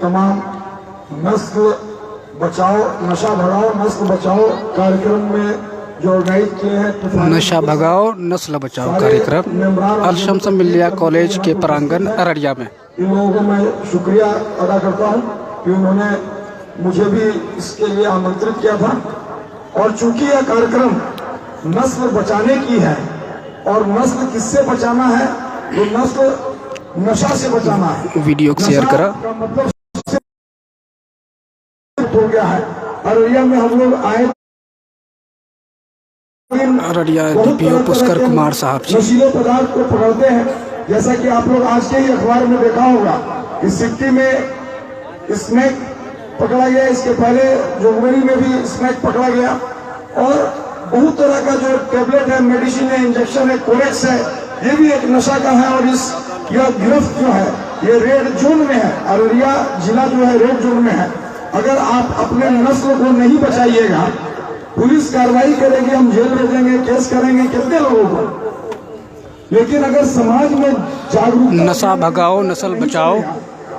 तमाम नस्ल बचाओ नशा भगाओ नस्ल बचाओ कार्यक्रम में जो ऑर्गेनाइज किए हैं नशा भगाओ नस्ल बचाओ कार्यक्रम अलशम्स मिलिया कॉलेज के प्रांगण अररिया में। इन लोगों को मैं शुक्रिया अदा करता हूं कि उन्होंने मुझे भी इसके लिए आमंत्रित किया था। और चूंकि यह कार्यक्रम नस्ल बचाने की है और नस्ल किससे बचाना है, तो नस्ल नशा से बचाना है। वीडियो को शेयर करा। मतलब हो गया है। अररिया में हम लोग आए, अररिया डीपीओ पुष्कर कुमार साहब जी नशीले पदार्थ को पकड़ते हैं। जैसा कि आप लोग आज के ही अखबार में देखा होगा कि सिक्टी में स्नैक पकड़ा गया, इसके पहले जोगबनी में भी स्नैक पकड़ा गया। और बहुत तरह का जो टेबलेट है, मेडिसिन है, इंजेक्शन है, कोरेक्स है, ये भी एक नशा का है। और यह गिरफ्त जो है ये रेड जोन में है। अररिया जिला जो है रेड जोन में है। अगर आप अपने नस्ल को नहीं बचाइएगा, पुलिस कार्रवाई करेगी, हम जेल भेजेंगे, केस करेंगे कितने लोगों को। लेकिन अगर समाज में जागरूकता, नशा भगाओ नस्ल बचाओ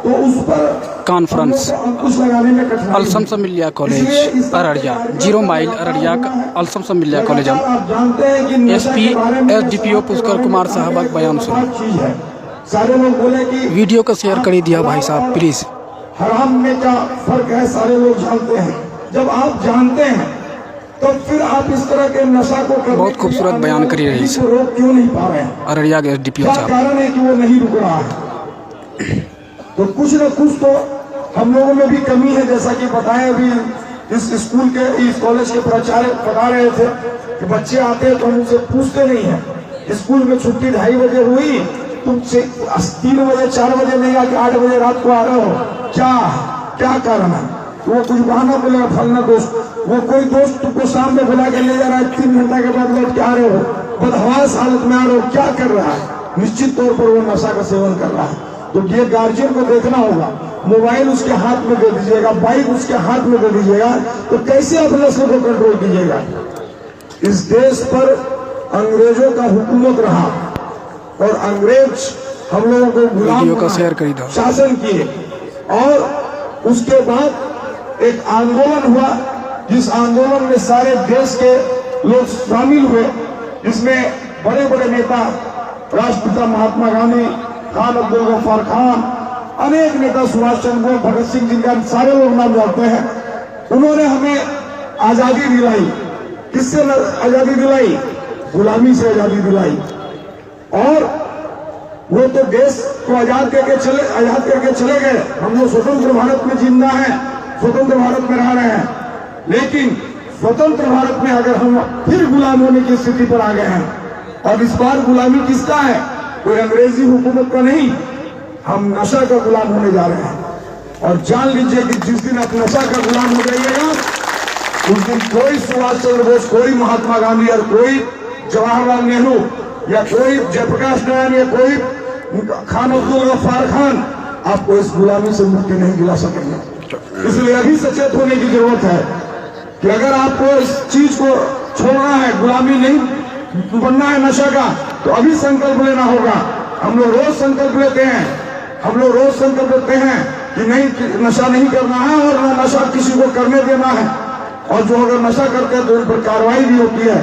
तो उस पर कॉन्फ्रेंस अंकुश लगाने में कठिनाई। अलशम्स मिलिया कॉलेज अररिया 0 माइल अररिया अलशम्स मिलिया कॉलेज। आप जानते हैं कि एसपी एसडीपीओ पुष्कर कुमार साहब का बयान सुनो। चीज है, सारे लोग बोले कि वीडियो को शेयर कर दिया भाई साहब प्लीज। हराम में क्या फर्क है, सारे लोग जानते हैं। जब आप जानते हैं तो फिर आप इस तरह के नशा को बहुत खूबसूरत बयान करी रही है। रोक क्यों नहीं पा रहे हैं? अररिया के एसडीपीओ क्या साहब कारण है कि वो नहीं रुक रहा है? तो कुछ न कुछ तो हम लोगों में भी कमी है। जैसा कि बताएं, अभी इस स्कूल के इस कॉलेज के प्राचार्य बता रहे थे कि बच्चे आते हैं तो हम उनसे पूछते नहीं है। स्कूल में छुट्टी 2:30 बजे हुई, तुम 3 बजे 4 बजे नहीं आके 8 बजे रात को आ रहे हो, क्या कारण है? तो वो कुछ बहाना बोलेगा, फलना दोस्त, वो कोई दोस्त तुमको शाम में बुला के ले जा रहा है, 3 घंटा के बाद लौट के आ रहे हो, बदहवास हालत में आ रहे हो, क्या कर रहा है? निश्चित तौर पर वो नशा का सेवन कर रहा है। तो ये गार्जियन को देखना होगा। मोबाइल उसके हाथ में दे दीजिएगा, बाइक उसके हाथ में दे दीजिएगा, तो कैसे आप नस्ल को कंट्रोल कीजिएगा? इस देश पर अंग्रेजों का हुकूमत रहा और अंग्रेज हम लोगों को गुलाम शासन किए। और उसके बाद एक आंदोलन हुआ, जिस आंदोलन में सारे देश के लोग शामिल हुए, जिसमें बड़े बड़े नेता, राष्ट्रपिता महात्मा गांधी, खान अब्दुल गफ्फार खान, अनेक नेता, सुभाष चंद्र बोस, भगत सिंह जी का सारे लोग नाम जानते हैं। उन्होंने हमें आजादी दिलाई। किससे आजादी दिलाई? गुलामी से आजादी दिलाई। और वो तो देश को आजाद करके चले गए। हम लोग स्वतंत्र भारत में जिंदा हैं, स्वतंत्र भारत में रह रहे हैं। लेकिन स्वतंत्र भारत में अगर हम फिर गुलाम होने की स्थिति पर आ गए हैं, और इस बार गुलामी किसका है? कोई अंग्रेजी हुकूमत का नहीं, हम नशा का गुलाम होने जा रहे हैं। और जान लीजिए कि जिस दिन आप नशा का गुलाम हो जाइएगा, उस दिन कोई सुभाष चंद्र बोस, कोई महात्मा गांधी और कोई जवाहरलाल नेहरू या कोई जयप्रकाश नारायण या कोई खान अब्दुल गफ्फार खान आपको इस गुलामी से मुक्ति नहीं दिला सकेंगे। इसलिए अभी सचेत होने की जरूरत है कि अगर आपको इस चीज को छोड़ना है, गुलामी नहीं बनना है नशा का, तो अभी संकल्प लेना होगा। हम लोग रोज संकल्प लेते हैं, कि नहीं, नशा नहीं करना है और नशा किसी को करने देना है। और जो अगर नशा करते हैं तो उन पर कार्रवाई भी होती है।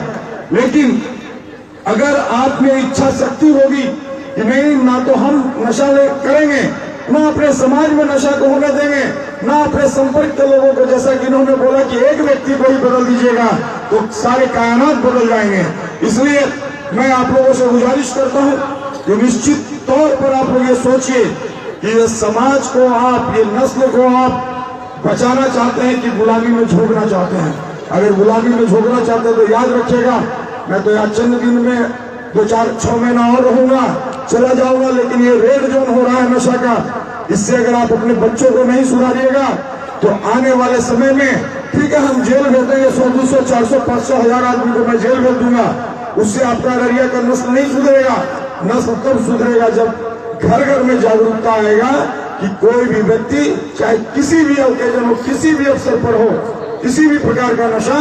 लेकिन अगर आप में इच्छा शक्ति होगी कि नहीं, ना तो हम नशा करेंगे, ना अपने समाज में नशा को होने देंगे, ना अपने संपर्क के लोगों को, जैसा कि इन्होंने बोला कि एक व्यक्ति को ही बदल दीजिएगा तो सारे कायनात बदल जाएंगे। इसलिए मैं आप लोगों से गुजारिश करता हूं कि निश्चित तौर पर आप लोग ये सोचिए कि ये समाज को आप, ये नस्ल को आप बचाना चाहते हैं कि गुलामी में झोंकना चाहते हैं। अगर गुलामी में झोंकना चाहते हैं तो याद रखिएगा, मैं तो यहाँ चंद दिन में 2-4-6 महीना और रहूंगा, चला जाऊंगा, लेकिन ये रेड जोन हो रहा है नशा का। इससे अगर आप अपने बच्चों को नहीं सुधारिएगा तो आने वाले समय में, ठीक है, हम जेल भेज देंगे 100, 200, 400, 500, 1000 आदमी को मैं जेल भेज दूंगा, उससे आपका अररिया का नस्ल नहीं सुधरेगा। नस्ल तब सुधरेगा जब घर घर में जागरूकता आएगा कि कोई भी व्यक्ति, चाहे किसी भी ओकेजन हो, किसी भी अवसर पर हो, किसी भी प्रकार का नशा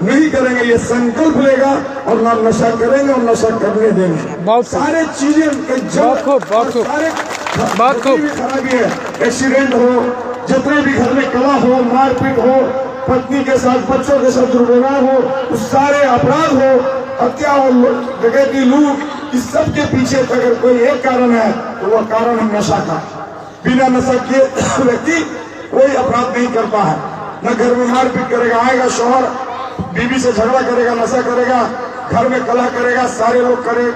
नहीं करेंगे। ये संकल्प लेगा और ना नशा करेंगे और नशा करने देंगे। बहुत सारे चीजें बहुत खूब खराबी है, एक्सीडेंट हो, जितने भी घर में कला हो, मारपीट हो, पत्नी के साथ बच्चों के साथ दुर्व्यवहार हो, उस सारे अपराध हो, हत्या हो, डकैती, लूट, इस सब के पीछे अगर कोई एक कारण है तो वह कारण है नशा का। बिना नशा किए व्यक्ति कोई अपराध नहीं करता है, न घर में मारपीट करेगा, आएगा शौहर बीवी से झगड़ा करेगा, नशा करेगा, घर में कलह करेगा, सारे लोग करे,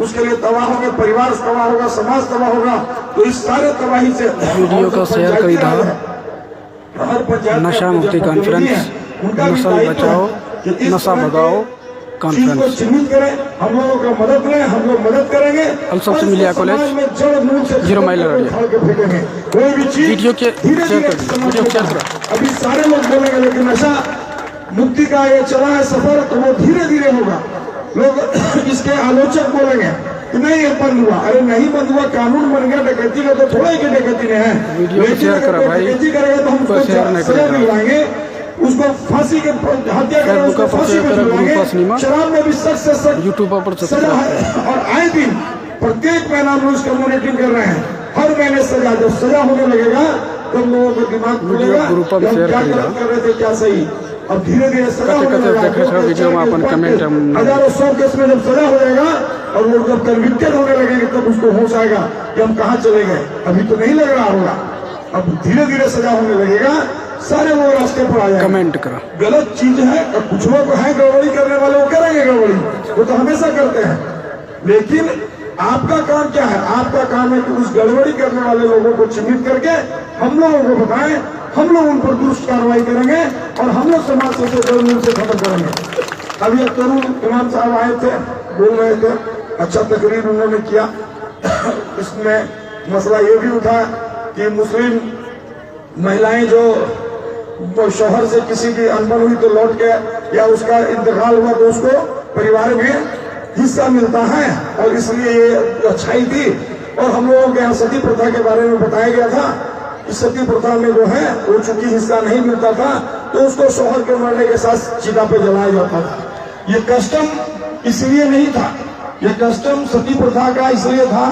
उसके लिए तबाह होंगे, परिवार तबाह होगा, समाज तबाह होगा। तो इस सारे तबाही से वीडियो को शेयर करी था। नशा मुक्ति कॉन्फ्रेंस, नशा बचाओ नशा भगाओ कॉन्फ्रेंस, चिन्हित करें, हम लोगों का मदद करें, हम लोग मदद करेंगे। अल्शम्स मिलिया कॉलेज 0 माइल कोई भी चीज वीडियो के शेयर करो। अभी सारे लोग बोलेंगे, लेकिन नशा मुक्ति का ये चला है सफर, तो वो धीरे धीरे होगा। लोग इसके आलोचक बोलेंगे कि नहीं ये बंद हुआ, अरे नहीं बंद हुआ, कानून बन गया। डकैती का तो थोड़ा ही डकैती नहीं है, वीडियो को शेयर करो भाई, डकैती करेगा तो हम सजा दिलवाएंगे, उसको फांसी के हत्या करेगा, उसको फांसी पे दिलवाएंगे। शराब में भी सख्त से सख्त यूट्यूब पर सजा है, और आए दिन प्रत्येक महीना हम लोग इसका मॉनिटरिंग कर रहे हैं। हर महीने सजा, जब सजा होने लगेगा तब लोगों को दिमाग खुलेगा क्या गलत कर रहे थे, क्या सही। अब धीरे धीरे सजा वीडियो में अपन कमेंट हजारों 100 केस में जब सजा हो जाएगा और वो जब कन्विक्टेड होने लगेंगे तब उसको होश आएगा कि हम कहाँ चले गए। अभी तो नहीं लग रहा होगा, अब धीरे धीरे सजा होने लगेगा, सारे लोग रास्ते पर आ जाएंगे। कमेंट करो, गलत चीज है, कुछ लोग है गड़बड़ी करने वाले, वो करेंगे गड़बड़ी, वो तो हमेशा करते हैं। लेकिन आपका काम क्या है? आपका काम है कि उस गड़बड़ी करने वाले लोगों को चिन्हित करके हम लोगों को बताएं, हम लोग उन पर दुरुस्त कार्रवाई करेंगे और हम लोग समाज से जरूर से खत्म करेंगे। अभी एक तरुण इमाम साहब आए थे, बोल रहे थे, अच्छा तकरीर उन्होंने किया। इसमें मसला ये भी उठा कि मुस्लिम महिलाएं जो शौहर से किसी की अनबन हुई तो लौट के या उसका इंतकाल हुआ तो उसको परिवार में हिस्सा मिलता है, और इसलिए ये अच्छाई थी। और हम लोगों के यहाँ सती प्रथा के बारे में बताया गया था कि सती प्रथा में जो है वो चूंकि हिस्सा नहीं मिलता था तो उसको शौहर के मरने के साथ चिता पे जलाया जाता था। ये कस्टम इसलिए नहीं था, ये कस्टम सती प्रथा का इसलिए था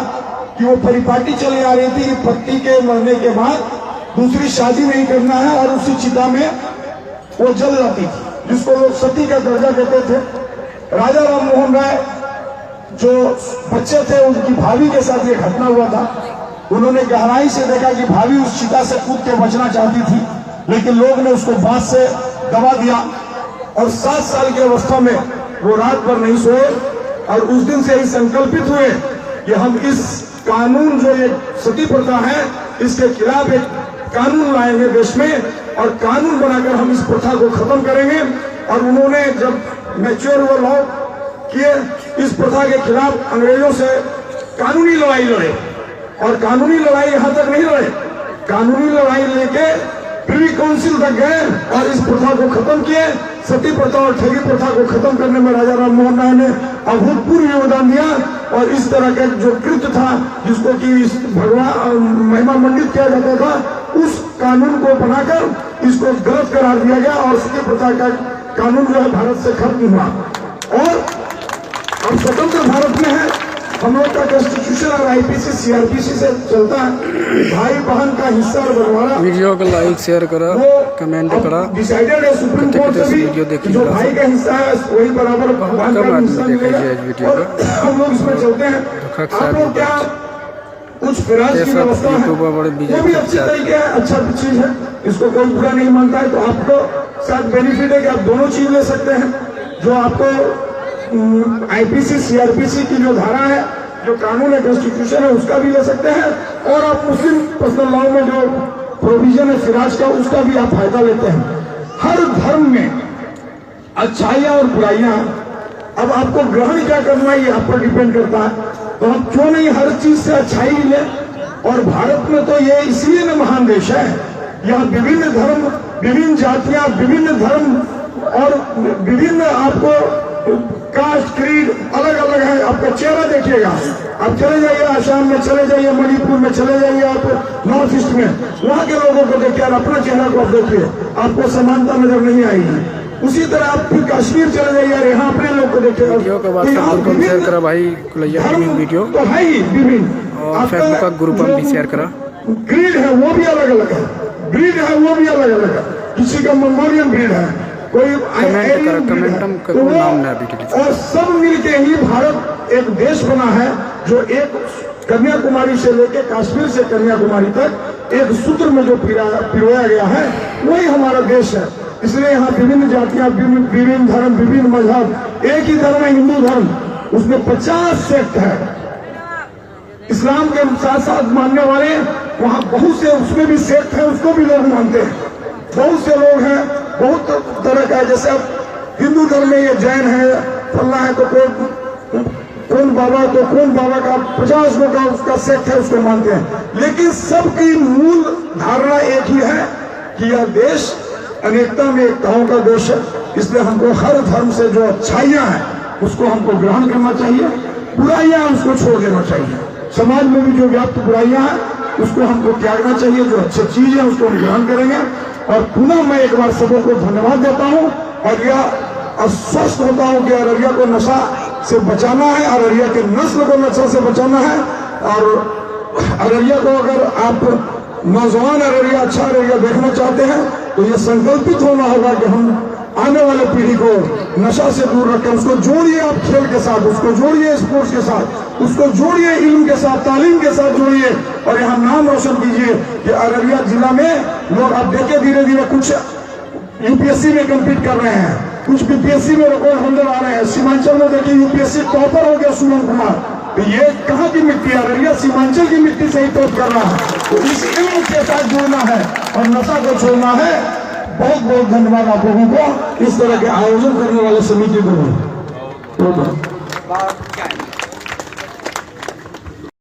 कि वो परिपाटी चली आ रही थी कि पति के मरने के बाद दूसरी शादी नहीं करना है, और उसी चिता में वो जल जाती थी, जिसको लोग सती का दर्जा देते थे। राजा राम मोहन राय जो बच्चे थे, उनकी भाभी के साथ ये घटना हुआ था। उन्होंने गहराई से देखा कि भाभी उस चिता से कूद के बचना चाहती थी, लेकिन लोग ने उसको बांस से दबा दिया, और 7 साल की अवस्था में वो रात भर नहीं सोए, और उस दिन से ही संकल्पित हुए कि हम इस कानून जो ये सती प्रथा है इसके खिलाफ एक कानून लाएंगे देश में, और कानून बनाकर हम इस प्रथा को खत्म करेंगे। और उन्होंने जब मैच्योर हुआ लॉ किए, इस प्रथा के खिलाफ अंग्रेजों से कानूनी लड़ाई लड़े, और कानूनी लड़ाई यहाँ तक नहीं लड़े, कानूनी लड़ाई लेके प्रिवी काउंसिल तक गए और इस प्रथा को खत्म किए। सती प्रथा और ठगी प्रथा को खत्म करने में राजा राम मोहन राय ने अभूतपूर्व योगदान दिया, और इस तरह का जो कृत्य था जिसको कि भगवान महिमा मंडित किया जाता था, उस कानून को बनाकर इसको गलत करार दिया गया, और सती प्रथा का कानून जो है भारत से खत्म हुआ। और अब स्वतंत्र भारत में है, हम लोग का कॉन्स्टिट्यूशन और आईपीसी सीआरपीसी से चलता है। भाई बहन का हिस्सा और बंटवारा, वीडियो को लाइक शेयर करो, कमेंट करो, डिसाइडेड है सुप्रीम कोर्ट से भी, जो भाई का हिस्सा है वही बराबर बहन का हिस्सा मिलेगा, और हम लोग इसमें चलते हैं। आप लोग क्या कुछ फिराज की व्यवस्था है वो भी अच्छी तरीके है, अच्छा चीज है, इसको कोई बुरा नहीं मानता है। तो आपको साथ बेनिफिट है कि आप दोनों चीज ले सकते हैं। जो आपको आईपीसी सीआरपीसी की जो धारा है, जो कानून है, कॉन्स्टिट्यूशन है, उसका भी ले सकते हैं, और आप मुस्लिम पर्सनल लॉ में जो प्रोविजन है फिराज का, उसका भी आप फायदा लेते हैं। हर धर्म में अच्छाइयाँ और बुराइयाँ, अब आपको ग्रहण क्या करना है ये आप पर डिपेंड करता है। तो हम क्यों नहीं हर चीज से अच्छाई ले। और भारत में तो ये इसलिए न महान देश है, यहाँ विभिन्न धर्म, विभिन्न जातियां, विभिन्न धर्म और विभिन्न आपको कास्ट क्रीड अलग अलग है। आपका चेहरा देखिएगा, आप चले जाइए आसाम में, चले जाइए मणिपुर में, चले जाइए आप नॉर्थ ईस्ट में, वहाँ के लोगों को देखिए और अपना चेहरा को आप देखिए, आपको समानता नजर नहीं आएगी। उसी तरह आप फिर कश्मीर चले जाइए और यहाँ अपने लोग को देखिएगा। वीडियो के बाद शेयर करा भाई, वीडियो तो है ही विभिन्न, और फेसबुक का ग्रुप पर भी शेयर करा। क्रीड है वो भी अलग अलग है, ब्रीड है वो भी अलग अलग है, किसी का मंगोलियन ब्रीड है, कोई कमेंट कर तो नाम ना अभी और सब मिलके ही भारत एक देश बना है जो एक कन्याकुमारी से लेकर कश्मीर से कन्याकुमारी तक एक सूत्र में जो पिरोया गया है वही हमारा देश है। इसलिए यहाँ विभिन्न जातियां, विभिन्न धर्म, विभिन्न मजहब, एक ही धर्म है हिंदू धर्म, उसमें 50 सेक्ट है। इस्लाम के साथ साथ मानने वाले वहाँ बहुत से उसमें भी सेक्ट है, उसको भी लोग मानते हैं। बहुत से लोग हैं, बहुत तरह का है। जैसे अब हिंदू धर्म में ये जैन है, फल्ला है, तो कौन बाबा, तो कौन बाबा का 50 लोग का उसका सेक्ट है, उसको मानते हैं। लेकिन सबकी मूल धारणा एक ही है कि यह देश अनेकता में एकताओं का देश है। इसलिए हमको हर धर्म से जो अच्छाइयां हैं उसको हमको ग्रहण करना चाहिए, बुराइयां उसको छोड़ देना चाहिए। समाज में भी जो व्याप्त बुराइयां हैं उसको हमको त्यागना चाहिए, जो अच्छी चीज है उसको हम ग्रहण करेंगे। और पुनः मैं एक बार सबों को धन्यवाद देता हूं और यह आश्वस्त होता हूं कि अररिया को नशा से बचाना है, अररिया के नस्ल को नशा से बचाना है। और अररिया को अगर आप नौजवान अररिया, अच्छा अररिया देखना चाहते हैं तो ये संकल्पित होना होगा कि हम आने वाले पीढ़ी को नशा से दूर रखें। उसको जोड़िए आप खेल के साथ, उसको जोड़िए स्पोर्ट्स के साथ, उसको जोड़िए इल्म के साथ, तालीम के साथ जोड़िए और यहाँ नाम रोशन कीजिए कि अररिया जिला में लोग आप देखे धीरे धीरे कुछ यूपीएससी में कम्पीट कर रहे हैं, कुछ बीपीएससी में रिकॉर्ड होल्डर आ रहे हैं। सीमांचल में देखिए यूपीएससी टॉपर हो गया सुमन कुमार, तो ये कहाँ की मिट्टी है? अररिया सीमांचल की मिट्टी से ही टॉप कर रहा है। तो इस इल्म के साथ जुड़ना है और नशा को छोड़ना है। बहुत बहुत धन्यवाद आप लोगों को, इस तरह के आयोजन करने वाले समिति को।